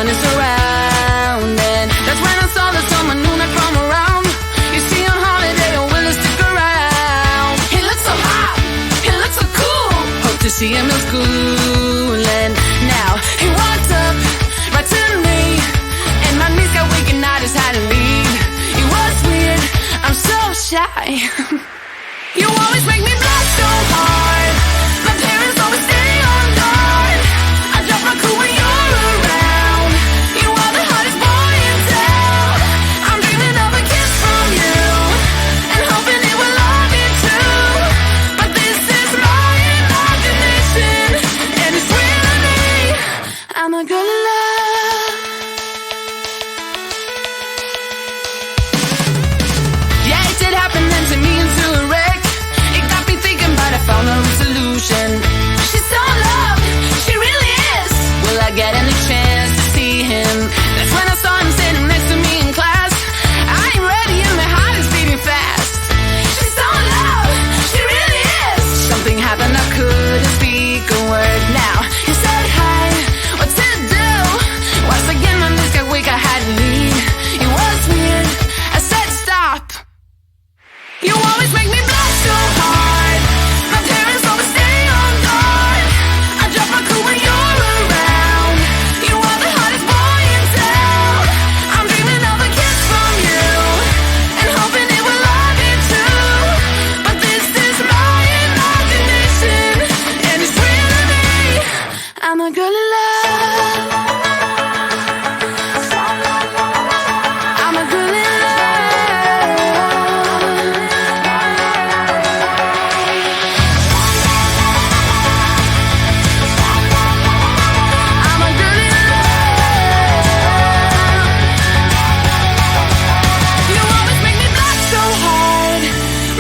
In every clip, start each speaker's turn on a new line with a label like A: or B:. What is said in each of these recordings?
A: everyone is around. And that's when I saw that someone new not from around. You see on holiday, or will he stick around? He looks so hot, he looks so cool. Hope to see him in school. And now he walked up right to me, and my knees got weak and I just had to leave. It was weird, I'm so shy. You always make me blush so hard. My parents always stay on guard. I drop my cool when you're around. You are the hottest boy in town. I'm dreaming of a kiss from you, and hoping it will love me too. But this is my imagination, and it's real to me. I'm a girl in love. Yeah, it did happen then to me and to a wreck. It got me thinking, but I found a solution. She's so in love, she really is. Will I get any chance to see him? That's when I saw him sitting next to me in class. I ain't ready and my heart is beating fast. She's so in love, she really is. Something happened, I couldn't speak a word. Now he said hi, what to do? Once again my knees got weak, I had to leave. It was weird, I said stop. You always make me blush so hard. My parents always stay on guard. I drop my cool when you're around. You are the hottest boy in town. I'm dreaming of a kiss from you, and hoping it will love me too. But this is my imagination, and it's real to me. I'm a girl in love. I'm a girl in love. I'm a girl in love. You always make me blush so hard.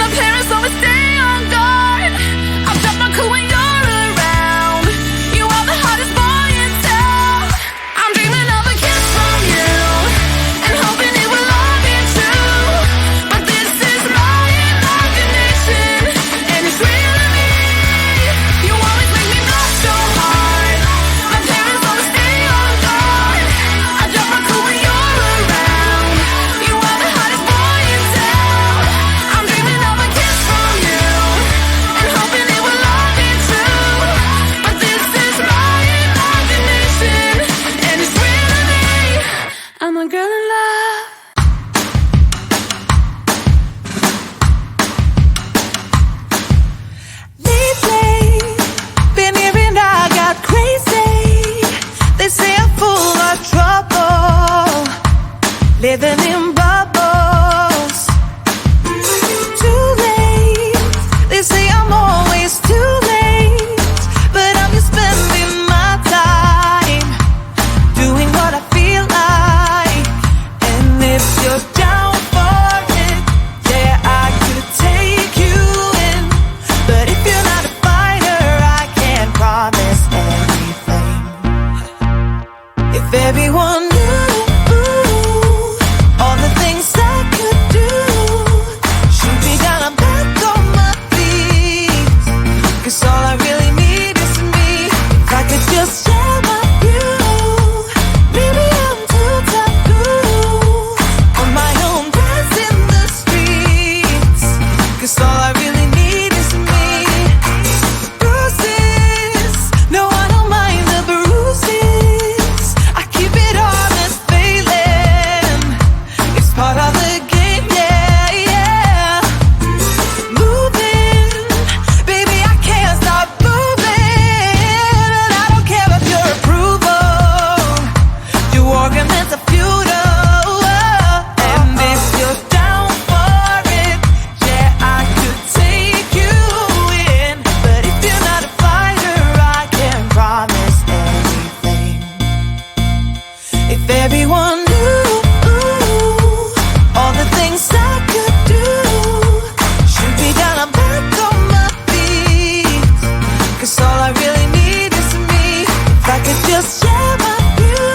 A: My parents always stay on guard. I drop my cool when you're around. You are the hottest boy in town. I'm dreaming of a kiss from you, and hoping it will love me too. But this is my imagination, and it's real to me. You always make me blush so hard. My parents always stay on guard. I drop my cool when you're around. You are the hottest boy in town. I'm dreaming of a kiss from you, and hoping it will love me too. But this is my imagination, and it's real to me. I'm a girl in love.
B: Lately, been hearing I got crazy. They say I'm full of trouble, living in bubbles. Too late, they say I'm always too late, but I'm just spending my time doing what I feel like. And if you're down for it, yeah, I could take you in. But if you're not a fighter, I can't promise anything. If everyone knew all the things I could do, shoot me down, I'm back on my feet. 'Cause all I really need is me. If I could just share my view, maybe I'm too taboo on my own, dance in the streets. 'Cause all I really need is me. Bruises, no, I don't mind the bruises. I keep it honest, failing. It's part of the game, yeah, yeah. Moving, baby, I can't stop moving. And I don't care of your approval. Your arguments are futile. And if you're down for it, yeah, I could take you in. But if you're not a fighter, I can't promise anything. If everyone knew all the things I could do, shoot me down, I'm back on my feet. 'Cause all I really need is me. If I could just share my view,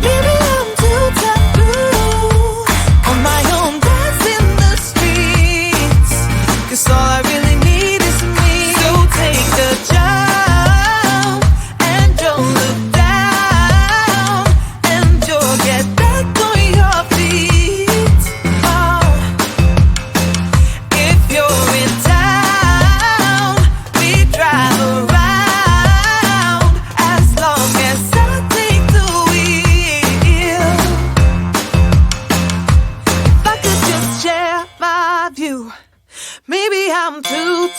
B: maybe I'm too taboo on my own, dance in the streets. 'Cause all I really need is me. So take the jump and don't look down.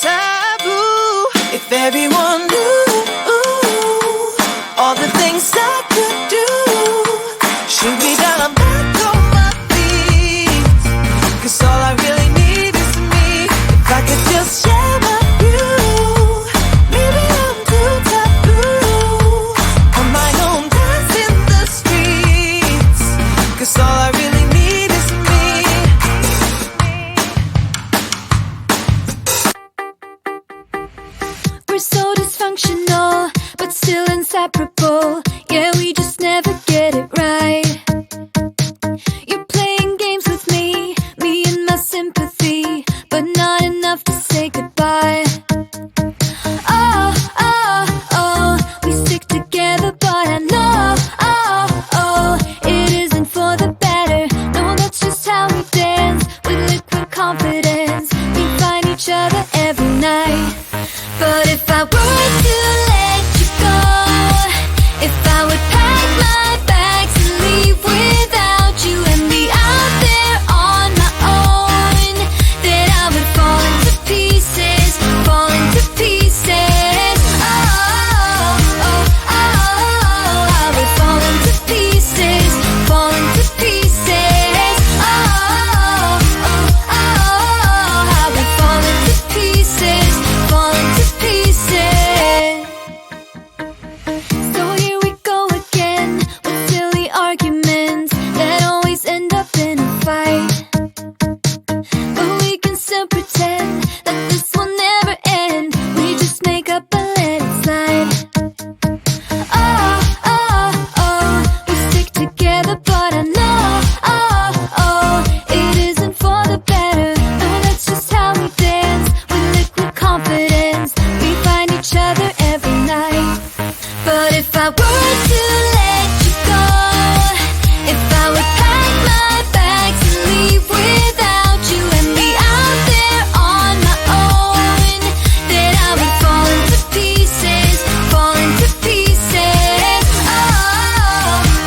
B: taboo. If everyone knew all the things I could do, should be down, I'm back on my feet. 'Cause all I really need is me. If I could just share my view, maybe I'm too taboo. On my own, dance in the streets. 'Cause all I really need is me.
C: We're so dysfunctional, but still inseparable. Yeah, we just never get it right. You're playing games with me and my sympathy, but not enough to say goodbye. Oh, oh, oh, we stick together, but I know, oh, oh, it isn't for the better. No, that's just how we dance, with liquid confidence. We find each other every night. But if I were to let you go, if I would pack my bags and leave without you and be out there on my own, then I would fall into pieces, fall into pieces. Oh, oh, oh, I would fall into pieces, fall into pieces. Oh, oh, oh, I would fall into pieces, fall into pieces. So here we go again, with silly arguments that always end up in a fight. But we can still pretend that this will never end. We just make up and let it slide. Oh, oh, oh, we stick together, but I know, oh, oh, it isn't for the better. No, that's just how we dance, with liquid confidence. We find each other every night. But if I were to let you go, if I would pack my bags and leave without you and be out there on my own, then I would fall into pieces, fall into pieces. Oh,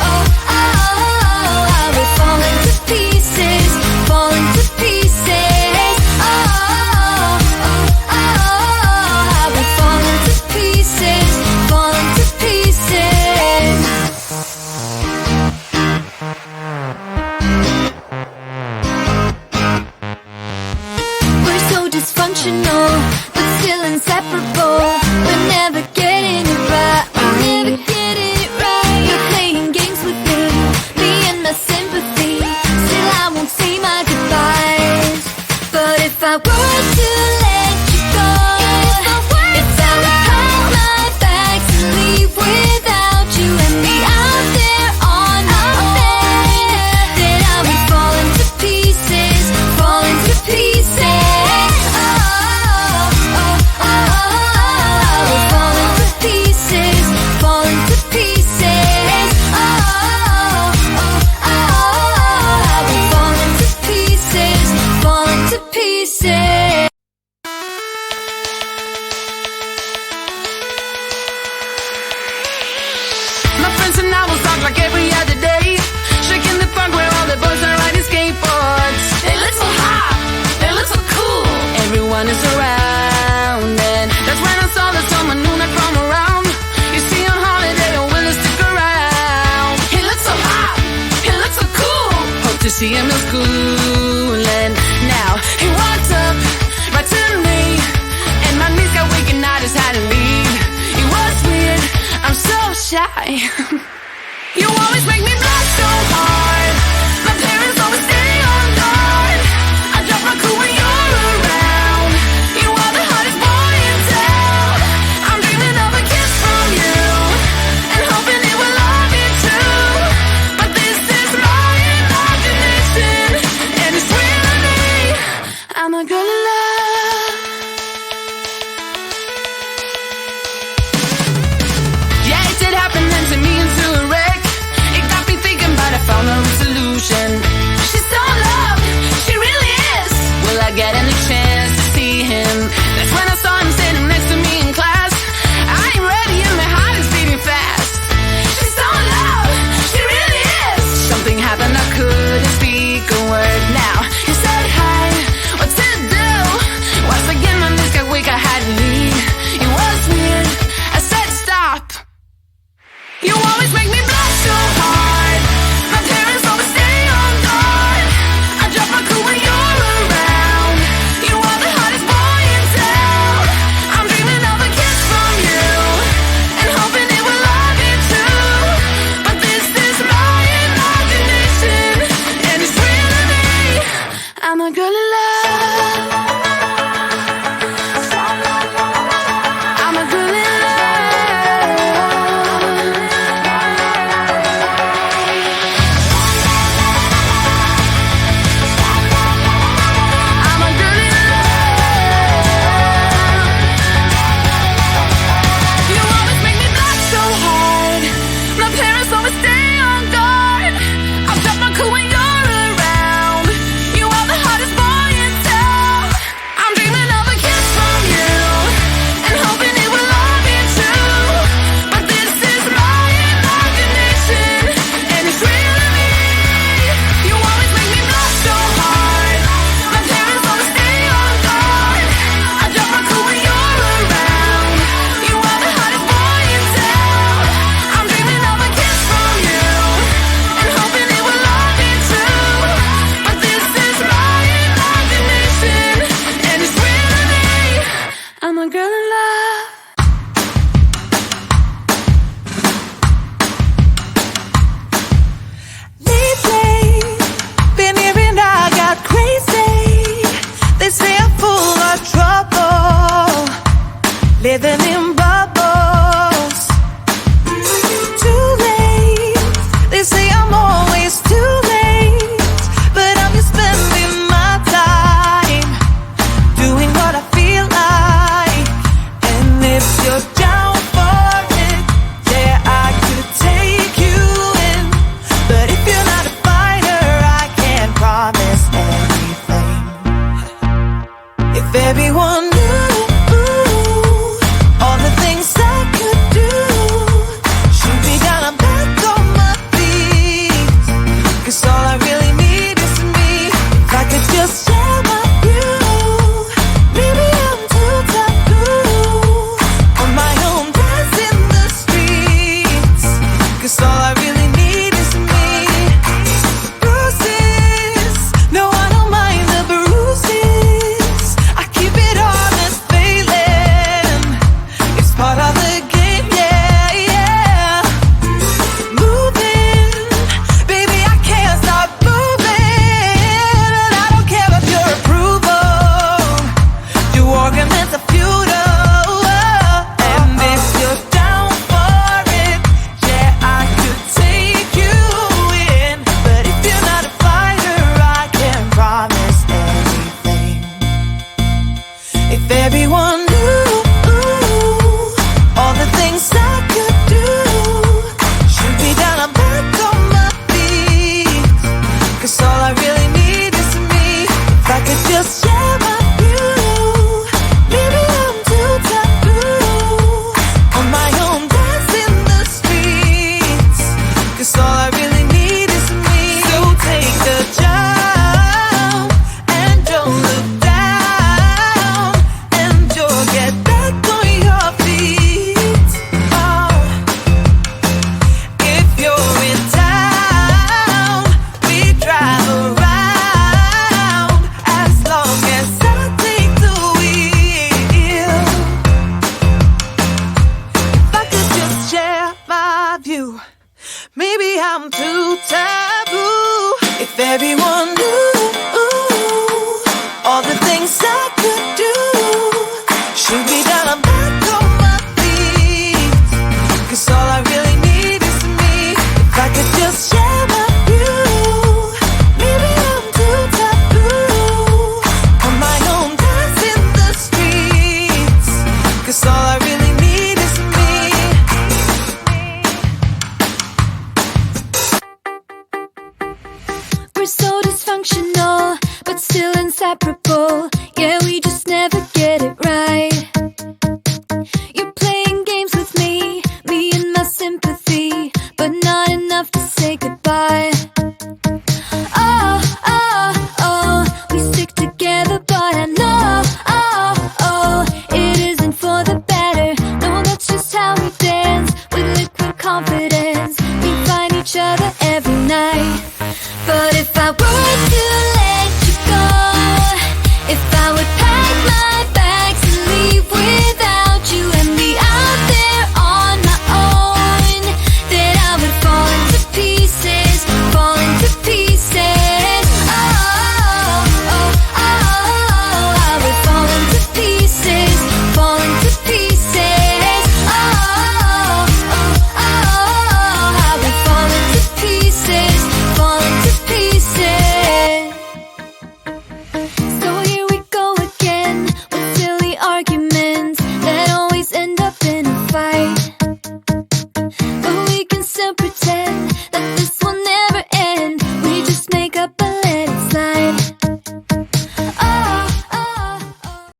C: oh, oh, I would fall into pieces, fall into pieces. Oh, oh, oh, I would fall into pieces, fall into pieces. We're so dysfunctional, but still inseparable. We're never getting it right. We're never getting it right. You're playing games with me and my sympathy. Still, I won't say my goodbyes. But if I were to let you go, if I would pack my bags and leave without you and be out there on my own, then I would fall into pieces, fall into pieces. Oh, oh, oh, I would fall into pieces, fall into pieces. Oh, oh, oh, I would fall into pieces, fall into pieces.
A: My friends and I will talk like every other day, shaking the park where all the boys are riding skateboards. They look so hot, they look so cool. Everyone is around, and that's when I saw the summer noon I come around. You see on holiday, I'm willing to stick around. He looks so hot, he looks so cool. Hope to see him in school, and now he walks up right to me, and my knees got weak and I just had to leave. It was weird, I'm so shy. You always make me blush so hard. My parents always stay on guard. I drop my cool when you're around. You are the hottest boy in town. I'm dreaming of a kiss from you and hoping it will love me too. But this is my imagination, and it's real to me. I'm a girl in love. Yeah, it did happen then to me and to never stay on guard. I'll drop my cool when you're around. You are the hottest boy in town. I'm dreaming of a kiss from you and hoping it will all be true. But this is my imagination, and it's real to me. You always make me blush so hard. My parents always stay on guard. I drop my cool when you're around. You are the hottest boy in town. I'm dreaming of a kiss from you and hoping it will all be true. But this is my imagination, and it's real to me. I'm a girl in love.
B: Lately, been hearing I got crazy. They say I'm full of trouble, living in bubbles. Too late, they say I'm always too late, but I'm just spending my time doing what I feel like. And if you're down for it, yeah, I could take you in. But if you're not a fighter, I can't promise anything. If everyone knew all the things I could do, shoot me down, I'm back on my feet. 'Cause all I really need is me. If I could just share my view, maybe I'm too taboo. On my own, dance in the streets. 'Cause all I really need is me. Bruises, no, I don't mind the bruises. I keep it honest, failing. It's part of the game, yeah, yeah. Moving, baby, I can't stop moving. And I don't care about your approval. Your arguments are futile. And if you're down for it, yeah, I could take you in. But if you're not a fighter, I can't promise anything. If everyone knew all the things I could do, shoot me down, I'm back on my feet. 'Cause all I really need is me. If I could just share my view, maybe I'm too taboo. On my own, dance in the streets. 'Cause all I really need is me. So take the jump and don't look down, and you'll get back on your feet. Oh. If you're in town, we drive around as long as I take the wheel. If I could just share my view, maybe I'm too taboo. If everyone knew all the things I could do, shoot me down, I'm back on my feet. 'Cause all I really need is me. If I could just share my view, maybe I'm too taboo. On my own, dance in the streets. 'Cause all I really need is me.
C: We're so dysfunctional, but still inseparable. Yeah, we just